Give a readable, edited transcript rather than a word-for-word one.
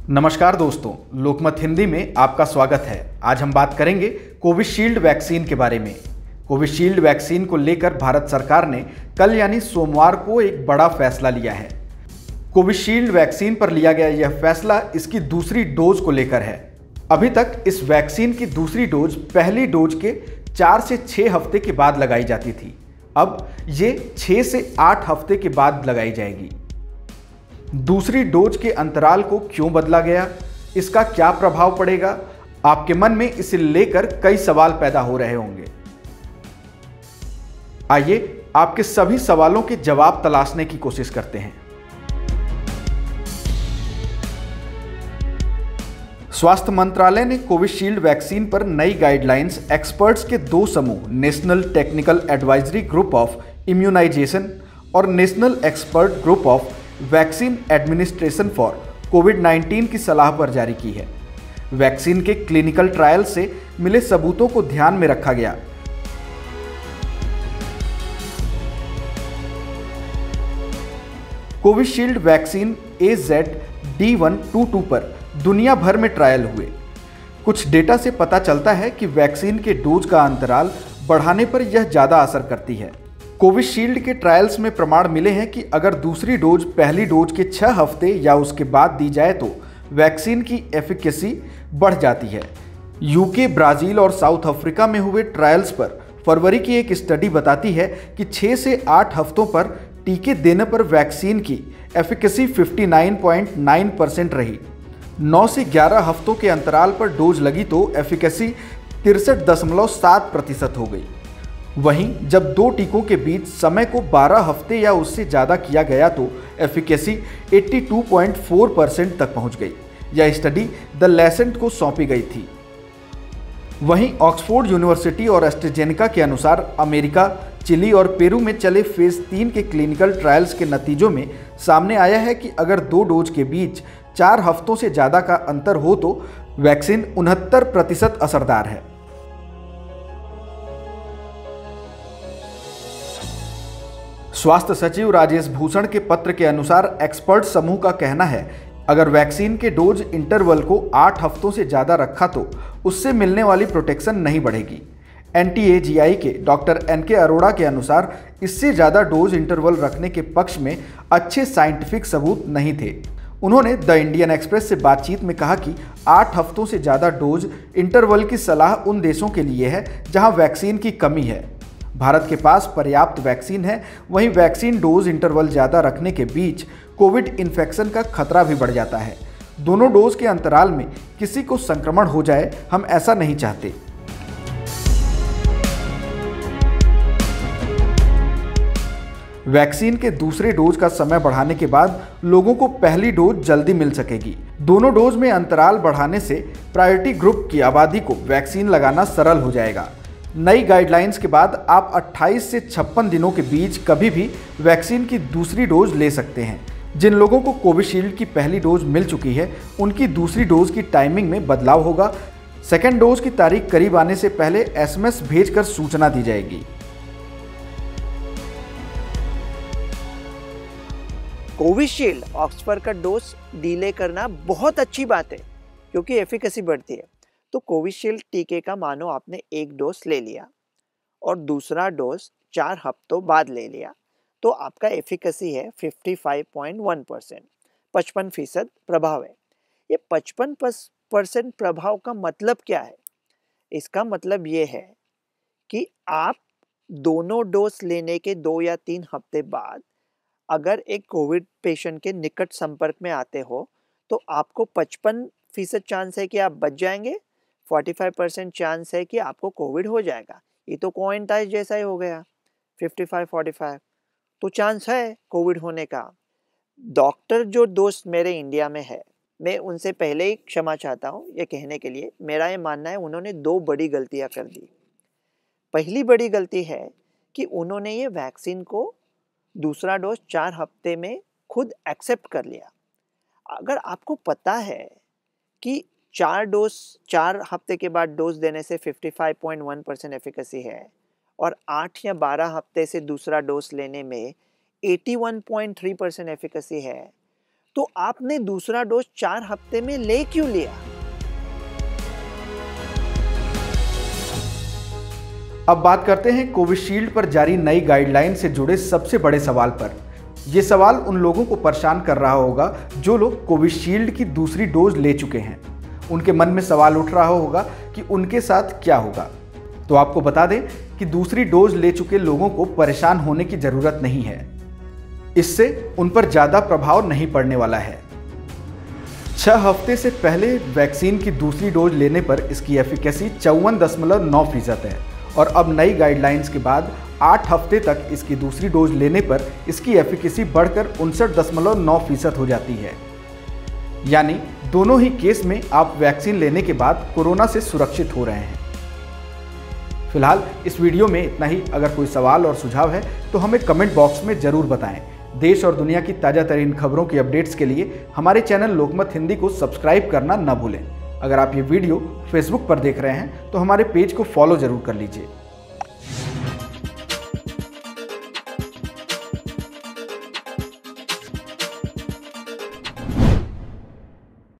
नमस्कार दोस्तों, लोकमत हिंदी में आपका स्वागत है। आज हम बात करेंगे कोविशील्ड वैक्सीन के बारे में। कोविशील्ड वैक्सीन को लेकर भारत सरकार ने कल यानी सोमवार को एक बड़ा फैसला लिया है। कोविशील्ड वैक्सीन पर लिया गया यह फैसला इसकी दूसरी डोज को लेकर है। अभी तक इस वैक्सीन की दूसरी डोज पहली डोज के 4 से 6 हफ्ते के बाद लगाई जाती थी। अब ये 6 से 8 हफ्ते के बाद लगाई जाएगी। दूसरी डोज के अंतराल को क्यों बदला गया, इसका क्या प्रभाव पड़ेगा, आपके मन में इसे लेकर कई सवाल पैदा हो रहे होंगे। आइए आपके सभी सवालों के जवाब तलाशने की कोशिश करते हैं। स्वास्थ्य मंत्रालय ने कोविशील्ड वैक्सीन पर नई गाइडलाइंस एक्सपर्ट्स के 2 समूह national technical advisory group of immunization और national expert group of vaccine administration for कोविड-19 की सलाह पर जारी की है। वैक्सीन के क्लिनिकल ट्रायल से मिले सबूतों को ध्यान में रखा गया। कोविशील्ड वैक्सीन AZ-D122 पर दुनिया भर में ट्रायल हुए। कुछ डेटा से पता चलता है कि वैक्सीन के डोज का अंतराल बढ़ाने पर यह ज़्यादा असर करती है। कोविशील्ड के ट्रायल्स में प्रमाण मिले हैं कि अगर दूसरी डोज पहली डोज के 6 हफ्ते या उसके बाद दी जाए तो वैक्सीन की एफिकेसी बढ़ जाती है। यूके, ब्राज़ील और साउथ अफ्रीका में हुए ट्रायल्स पर फरवरी की एक स्टडी बताती है कि 6 से 8 हफ्तों पर टीके देने पर वैक्सीन की एफिकेसी 59.9% रही। 9 से 11 हफ्तों के अंतराल पर डोज लगी तो एफिकेसी 63.7% हो गई। वहीं जब 2 टीकों के बीच समय को 12 हफ्ते या उससे ज़्यादा किया गया तो एफिकेसी 82.4% तक पहुंच गई। यह स्टडी द लैसेंट को सौंपी गई थी। वहीं ऑक्सफोर्ड यूनिवर्सिटी और एस्ट्राजेनेका के अनुसार अमेरिका, चिली और पेरू में चले फेज 3 के क्लिनिकल ट्रायल्स के नतीजों में सामने आया है कि अगर 2 डोज के बीच 4 हफ्तों से ज़्यादा का अंतर हो तो वैक्सीन 69% असरदार है। स्वास्थ्य सचिव राजेश भूषण के पत्र के अनुसार एक्सपर्ट समूह का कहना है अगर वैक्सीन के डोज इंटरवल को 8 हफ्तों से ज़्यादा रखा तो उससे मिलने वाली प्रोटेक्शन नहीं बढ़ेगी। NTAGI के डॉक्टर NK अरोड़ा के अनुसार इससे ज़्यादा डोज इंटरवल रखने के पक्ष में अच्छे साइंटिफिक सबूत नहीं थे। उन्होंने द इंडियन एक्सप्रेस से बातचीत में कहा कि 8 हफ्तों से ज़्यादा डोज इंटरवल की सलाह उन देशों के लिए है जहां वैक्सीन की कमी है। भारत के पास पर्याप्त वैक्सीन है, वहीं वैक्सीन डोज इंटरवल ज़्यादा रखने के बीच कोविड इन्फेक्शन का खतरा भी बढ़ जाता है। दोनों डोज के अंतराल में किसी को संक्रमण हो जाए, हम ऐसा नहीं चाहते। वैक्सीन के दूसरे डोज का समय बढ़ाने के बाद लोगों को पहली डोज जल्दी मिल सकेगी। दोनों डोज में अंतराल बढ़ाने से प्रायोरिटी ग्रुप की आबादी को वैक्सीन लगाना सरल हो जाएगा। नई गाइडलाइंस के बाद आप 28 से 56 दिनों के बीच कभी भी वैक्सीन की दूसरी डोज ले सकते हैं। जिन लोगों को कोविशील्ड की पहली डोज मिल चुकी है उनकी दूसरी डोज की टाइमिंग में बदलाव होगा। सेकेंड डोज की तारीख करीब आने से पहले SMS भेजकर सूचना दी जाएगी। कोविशील्ड ऑक्सफोर्ड का डोज डिले करना बहुत अच्छी बात है क्योंकि एफिकेसी बढ़ती है। तो कोविशील्ड टीके का मानो आपने एक डोज ले लिया और दूसरा डोज 4 हफ्तों बाद ले लिया तो आपका एफिकेसी है 55.1%, 55% प्रभाव है। ये 55% प्रभाव का मतलब क्या है? इसका मतलब ये है कि आप दोनों डोज लेने के 2 या 3 हफ्ते बाद अगर एक कोविड पेशेंट के निकट संपर्क में आते हो तो आपको 55% चांस है कि आप बच जाएंगे, 45% चांस है कि आपको कोविड हो जाएगा। ये तो कॉइन टॉस जैसा ही हो गया, 55-45 तो चांस है कोविड होने का। डॉक्टर जो दोस्त मेरे इंडिया में है, मैं उनसे पहले ही क्षमा चाहता हूँ ये कहने के लिए। मेरा ये मानना है उन्होंने 2 बड़ी गलतियाँ कर दी। पहली बड़ी गलती है कि उन्होंने ये वैक्सीन को दूसरा डोज 4 हफ्ते में खुद एक्सेप्ट कर लिया। अगर आपको पता है कि 4 हफ्ते के बाद डोज देने से 55.1% एफिकेसी है और 8 या 12 हफ्ते से दूसरा डोज लेने में 81.3% एफिकेसी है, तो आपने दूसरा डोज 4 हफ्ते में ले क्यों लिया? अब बात करते हैं कोविशील्ड पर जारी नई गाइडलाइन से जुड़े सबसे बड़े सवाल पर। ये सवाल उन लोगों को परेशान कर रहा होगा जो लोग कोविशील्ड की दूसरी डोज ले चुके हैं। उनके मन में सवाल उठ रहा होगा कि उनके साथ क्या होगा। तो आपको बता दें कि दूसरी डोज ले चुके लोगों को परेशान होने की जरूरत नहीं है। इससे उन पर ज्यादा प्रभाव नहीं पड़ने वाला है। 6 हफ्ते से पहले वैक्सीन की दूसरी डोज लेने पर इसकी एफिकेसी 54.9% है और अब नई गाइडलाइंस के बाद 8 हफ्ते तक इसकी दूसरी डोज लेने पर इसकी एफिकेसी बढ़कर 59.9% हो जाती है। यानी दोनों ही केस में आप वैक्सीन लेने के बाद कोरोना से सुरक्षित हो रहे हैं। फिलहाल इस वीडियो में इतना ही। अगर कोई सवाल और सुझाव है तो हमें कमेंट बॉक्स में ज़रूर बताएं। देश और दुनिया की ताज़ा तरीन खबरों की अपडेट्स के लिए हमारे चैनल लोकमत हिंदी को सब्सक्राइब करना न भूलें। अगर आप ये वीडियो फेसबुक पर देख रहे हैं तो हमारे पेज को फॉलो ज़रूर कर लीजिए।